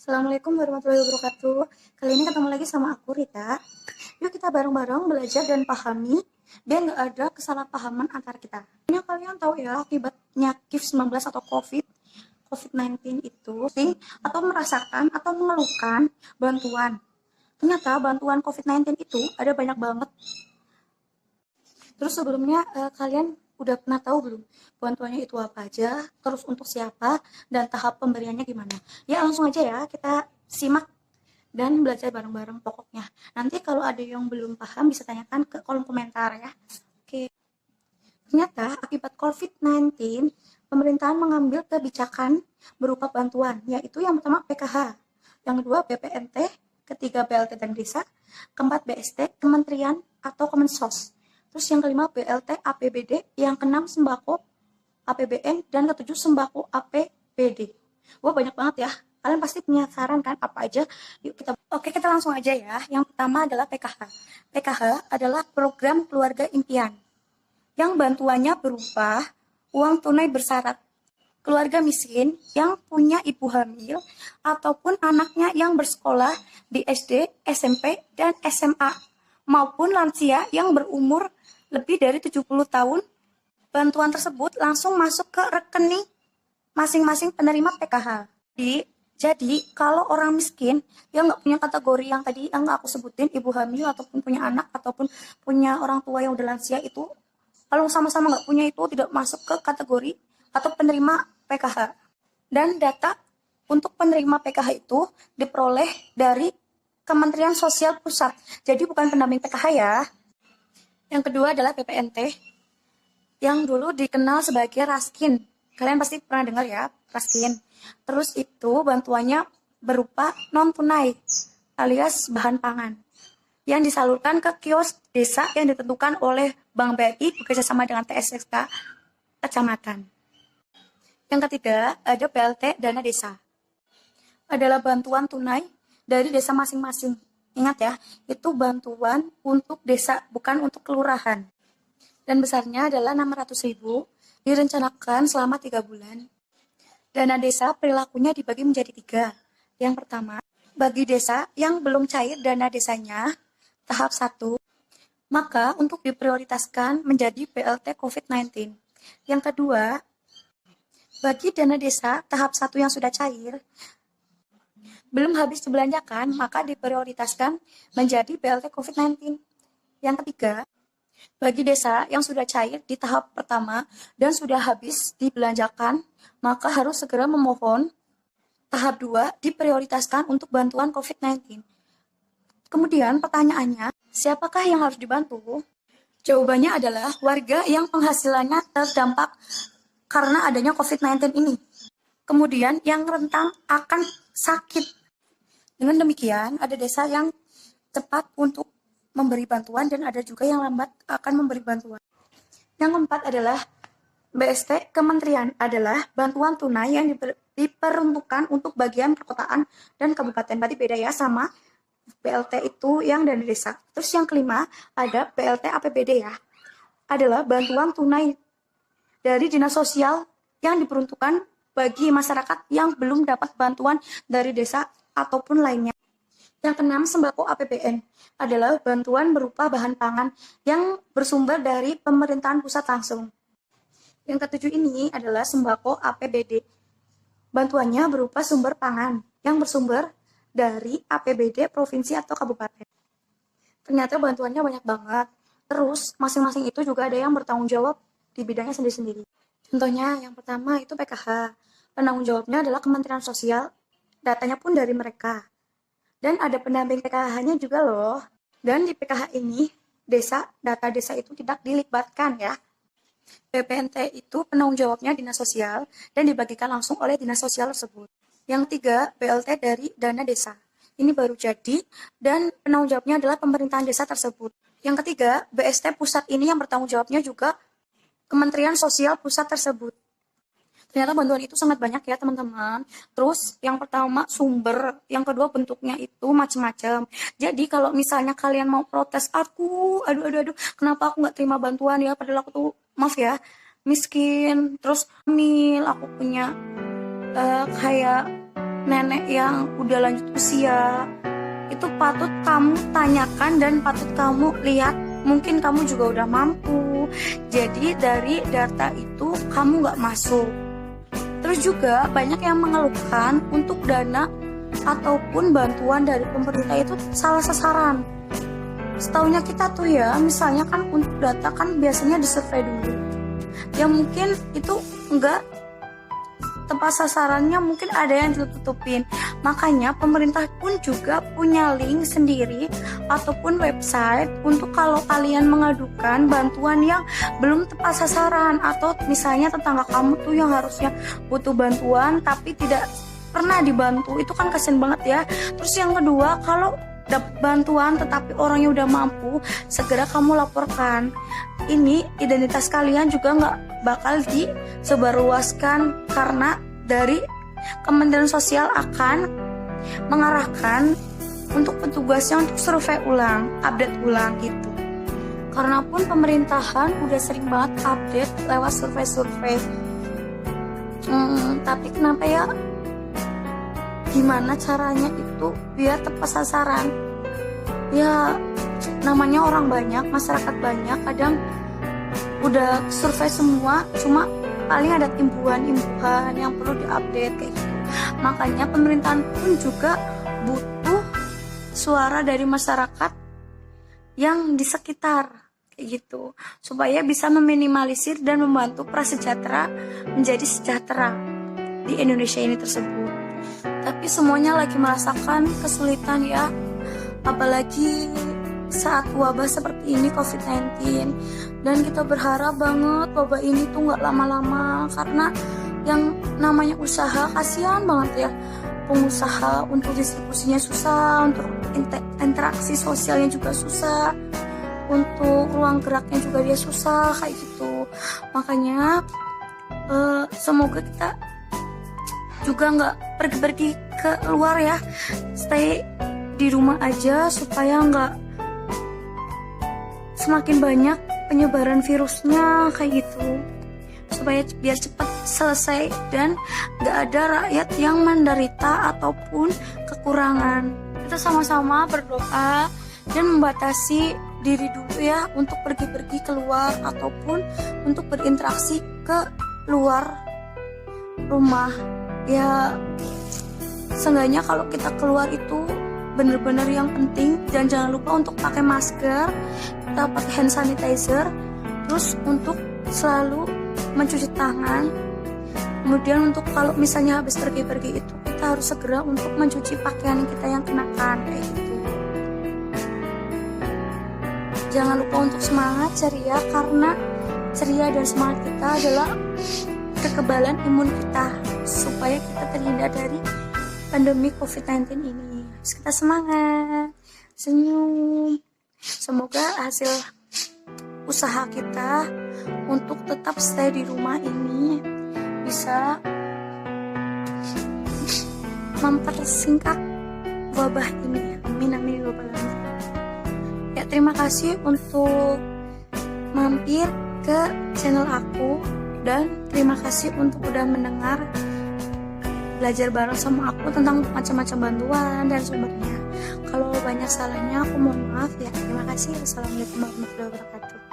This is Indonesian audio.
Assalamualaikum warahmatullahi wabarakatuh. Kali ini ketemu lagi sama aku, Rita. Yuk kita bareng-bareng belajar dan pahami, biar nggak ada kesalahpahaman antara kita. Ini kalian tahu ya, akibatnya COVID-19 atau COVID-19 itu, atau merasakan atau mengeluhkan bantuan. Ternyata bantuan COVID-19 itu ada banyak banget. Terus sebelumnya kalian udah pernah tahu belum bantuannya itu apa aja, terus untuk siapa, dan tahap pemberiannya gimana? Ya langsung aja ya, kita simak dan belajar bareng-bareng pokoknya. Nanti kalau ada yang belum paham bisa tanyakan ke kolom komentar ya. Oke. Ternyata akibat COVID-19, pemerintahan mengambil kebijakan berupa bantuan, yaitu yang pertama PKH, yang kedua BPNT, ketiga BLT dan desa, keempat BST, kementerian atau Kemensos. Terus yang kelima BLT APBD, yang keenam sembako APBN, dan ketujuh sembako APBD. Wah banyak banget ya. Kalian pasti punya saran kan apa aja? Oke, kita langsung aja ya. Yang pertama adalah PKH. PKH adalah program keluarga impian, yang bantuannya berupa uang tunai bersyarat. Keluarga miskin yang punya ibu hamil ataupun anaknya yang bersekolah di SD, SMP, dan SMA, maupun lansia yang berumur lebih dari 70 tahun, bantuan tersebut langsung masuk ke rekening masing-masing penerima PKH. Jadi kalau orang miskin yang nggak punya kategori yang tadi yang nggak aku sebutin, ibu hamil ataupun punya anak ataupun punya orang tua yang udah lansia, itu kalau sama-sama nggak punya itu tidak masuk ke kategori atau penerima PKH. Dan data untuk penerima PKH itu diperoleh dari Kementerian Sosial Pusat. Jadi bukan pendamping PKH ya. Yang kedua adalah BPNT, yang dulu dikenal sebagai Raskin. Kalian pasti pernah dengar ya, Raskin. Terus itu bantuannya berupa non-tunai alias bahan pangan, yang disalurkan ke kios desa yang ditentukan oleh Bank BRI bekerjasama dengan TSSK kecamatan. Yang ketiga ada BLT dana desa. Adalah bantuan tunai dari desa masing-masing. Ingat ya, itu bantuan untuk desa, bukan untuk kelurahan. Dan besarnya adalah 600.000, direncanakan selama 3 bulan. Dana desa perilakunya dibagi menjadi 3. Yang pertama, bagi desa yang belum cair dana desanya, tahap 1, maka untuk diprioritaskan menjadi BLT COVID-19. Yang kedua, bagi dana desa tahap 1 yang sudah cair, belum habis dibelanjakan, maka diprioritaskan menjadi BLT COVID-19. Yang ketiga, bagi desa yang sudah cair di tahap pertama dan sudah habis dibelanjakan, maka harus segera memohon tahap 2 diprioritaskan untuk bantuan COVID-19. Kemudian pertanyaannya, siapakah yang harus dibantu? Jawabannya adalah warga yang penghasilannya terdampak karena adanya COVID-19 ini. Kemudian yang rentan akan sakit. Dengan demikian, ada desa yang cepat untuk memberi bantuan dan ada juga yang lambat akan memberi bantuan. Yang keempat adalah BST Kementerian, adalah bantuan tunai yang diperuntukkan untuk bagian perkotaan dan kabupaten. Berarti beda ya sama BLT itu yang dana desa. Terus yang kelima ada BLT APBD ya, adalah bantuan tunai dari dinas sosial yang diperuntukkan bagi masyarakat yang belum dapat bantuan dari desa ataupun lainnya. Yang keenam, sembako APBN, adalah bantuan berupa bahan pangan yang bersumber dari pemerintahan pusat langsung. Yang ketujuh ini adalah sembako APBD. Bantuannya berupa sumber pangan yang bersumber dari APBD provinsi atau kabupaten. Ternyata bantuannya banyak banget. Terus masing-masing itu juga ada yang bertanggung jawab di bidangnya sendiri-sendiri. Contohnya yang pertama itu PKH. Penanggung jawabnya adalah Kementerian Sosial, datanya pun dari mereka. Dan ada pendamping PKH-nya juga loh. Dan di PKH ini, data desa itu tidak dilibatkan ya. BPNT itu penanggung jawabnya dinas sosial dan dibagikan langsung oleh dinas sosial tersebut. Yang tiga, BLT dari dana desa. Ini baru jadi dan penanggung jawabnya adalah pemerintahan desa tersebut. Yang ketiga, BST pusat, ini yang bertanggung jawabnya juga Kementerian Sosial Pusat tersebut. Ternyata bantuan itu sangat banyak ya teman-teman. Terus yang pertama sumber, yang kedua bentuknya itu macam-macam. Jadi kalau misalnya kalian mau protes, aduh, kenapa aku nggak terima bantuan ya, padahal aku tuh, maaf ya, miskin, terus hamil, aku punya kayak nenek yang udah lanjut usia, itu patut kamu tanyakan dan patut kamu lihat. Mungkin kamu juga udah mampu, jadi dari data itu kamu nggak masuk. Terus juga banyak yang mengeluhkan untuk dana ataupun bantuan dari pemerintah itu salah sasaran. Setaunya kita tuh ya, misalnya kan untuk data kan biasanya disurvei dulu, yang mungkin itu enggak tepat sasarannya, mungkin ada yang ditutupin. Makanya pemerintah pun juga punya link sendiri ataupun website untuk kalau kalian mengadukan bantuan yang belum tepat sasaran, atau misalnya tetangga kamu tuh yang harusnya butuh bantuan tapi tidak pernah dibantu, itu kan kasian banget ya. Terus yang kedua, kalau dapat bantuan tetapi orangnya udah mampu, segera kamu laporkan. Ini identitas kalian juga nggak bakal disebarluaskan, karena dari Kementerian Sosial akan mengarahkan untuk petugasnya untuk survei ulang, update ulang gitu. Karena pun pemerintahan udah sering banget update lewat survei-survei. Tapi kenapa ya? Gimana caranya itu biar tepat sasaran? Ya namanya orang banyak, masyarakat banyak, kadang udah survei semua, cuma paling ada imbuhan-imbuhan yang perlu diupdate kayak gitu. Makanya pemerintahan pun juga butuh suara dari masyarakat yang di sekitar kayak gitu, supaya bisa meminimalisir dan membantu prasejahtera menjadi sejahtera di Indonesia ini tersebut. Tapi semuanya lagi merasakan kesulitan ya, apalagi saat wabah seperti ini COVID-19, dan kita berharap banget wabah ini tuh nggak lama-lama, karena yang namanya usaha kasihan banget ya, pengusaha untuk distribusinya susah, untuk interaksi sosialnya juga susah, untuk ruang geraknya juga dia susah kayak gitu. Makanya semoga kita juga nggak pergi-pergi ke luar ya, stay di rumah aja supaya nggak semakin banyak penyebaran virusnya kayak gitu, supaya biar cepat selesai dan nggak ada rakyat yang menderita ataupun kekurangan. Kita sama-sama berdoa dan membatasi diri dulu ya untuk pergi-pergi keluar ataupun untuk berinteraksi ke luar rumah. Ya seenggaknya kalau kita keluar itu bener-bener yang penting, dan jangan lupa untuk pakai masker, kita pakai hand sanitizer, terus untuk selalu mencuci tangan. Kemudian untuk kalau misalnya habis pergi-pergi itu kita harus segera untuk mencuci pakaian kita yang kenakan kayak gitu. Jangan lupa untuk semangat, ceria, karena ceria dan semangat kita adalah kekebalan imun kita, supaya kita terhindar dari pandemi COVID-19 ini. Kita semangat, senyum. Semoga hasil usaha kita untuk tetap stay di rumah ini bisa mempersingkat wabah ini. Amin amin ya rabbal alamin. Ya, terima kasih untuk mampir ke channel aku, dan terima kasih untuk udah mendengar belajar bareng sama aku tentang macam-macam bantuan dan sumbernya. Kalau banyak salahnya aku mohon maaf ya. Terima kasih. Wassalamualaikum warahmatullahi wabarakatuh.